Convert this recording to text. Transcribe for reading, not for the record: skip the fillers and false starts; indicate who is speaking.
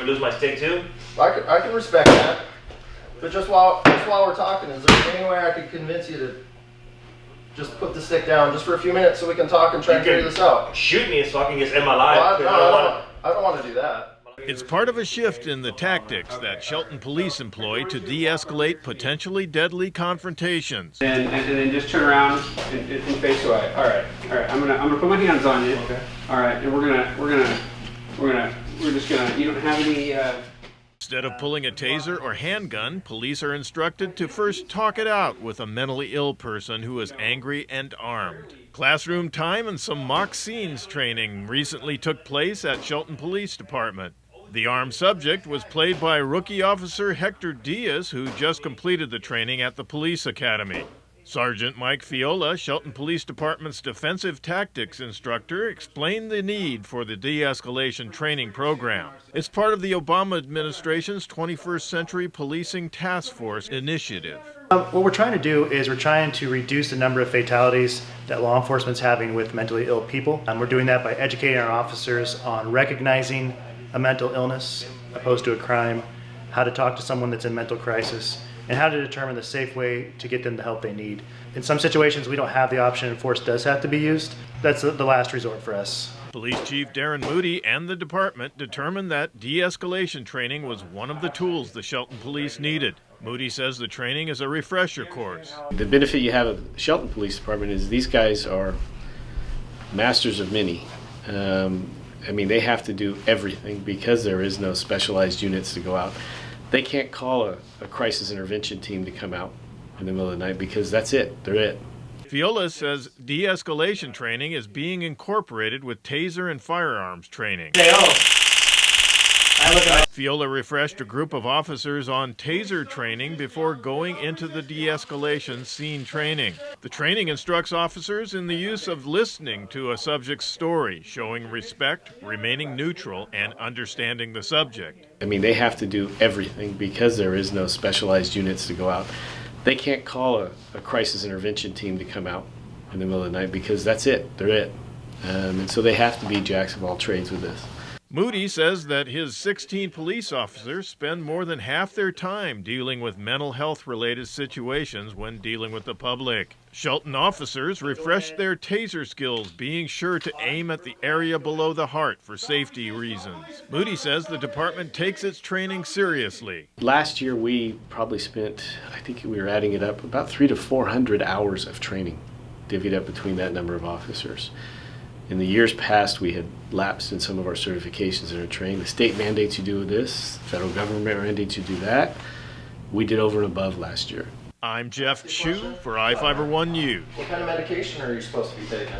Speaker 1: we lose my stick too?
Speaker 2: I can respect that. But just while we're talking, is there any way I could convince you to just put the stick down just for a few minutes so we can talk and try and figure this out?
Speaker 1: Shoot me so I can just end my life.
Speaker 2: Well, I don't want to do that.
Speaker 3: It's part of a shift in the tactics that Shelton Police employ to de-escalate potentially deadly confrontations.
Speaker 4: And then just turn around and face away. All right. I'm gonna put my hands on you.
Speaker 1: Okay.
Speaker 4: All right, and we're just gonna. You don't have any.
Speaker 3: Instead of pulling a taser or handgun, police are instructed to first talk it out with a mentally ill person who is angry and armed. Classroom time and some mock scenes training recently took place at Shelton Police Department. The armed subject was played by rookie officer Hector Diaz, who just completed the training at the police academy. Sergeant Mike Fiola, Shelton Police Department's defensive tactics instructor, explained the need for the de-escalation training program. It's part of the Obama administration's 21st Century Policing Task Force initiative.
Speaker 5: What we're trying to do is we're trying to reduce the number of fatalities that law enforcement's having with mentally ill people. We're doing that by educating our officers on recognizing a mental illness opposed to a crime, how to talk to someone that's in mental crisis, and how to determine the safe way to get them the help they need. In some situations, we don't have the option and force does have to be used. That's the last resort for us.
Speaker 3: Police Chief Darren Moody and the department determined that de-escalation training was one of the tools the Shelton Police needed. Moody says the training is a refresher course.
Speaker 6: The benefit you have of the Shelton Police Department is these guys are masters of many. They have to do everything because there is no specialized units to go out. They can't call a crisis intervention team to come out in the middle of the night because that's it. They're it.
Speaker 3: Fiola says de-escalation training is being incorporated with taser and firearms training. Fiola refreshed a group of officers on taser training before going into the de-escalation scene training. The training instructs officers in the use of listening to a subject's story, showing respect, remaining neutral, and understanding the subject.
Speaker 6: They have to do everything because there is no specialized units to go out. They can't call a crisis intervention team to come out in the middle of the night because that's it. They're it. And so they have to be jacks of all trades with this.
Speaker 3: Moody says that his 16 police officers spend more than half their time dealing with mental health-related situations when dealing with the public. Shelton officers refreshed their taser skills, being sure to aim at the area below the heart for safety reasons. Moody says the department takes its training seriously.
Speaker 6: Last year we probably spent, I think we were adding it up, about 300 to 400 hours of training, divvied up between that number of officers. In the years past, we had lapsed in some of our certifications and our training. The state mandates you do this, the federal government mandates you do that. We did over and above last year.
Speaker 3: I'm Jeff Chu for I-501 News.
Speaker 2: What kind of medication are you supposed to be taking?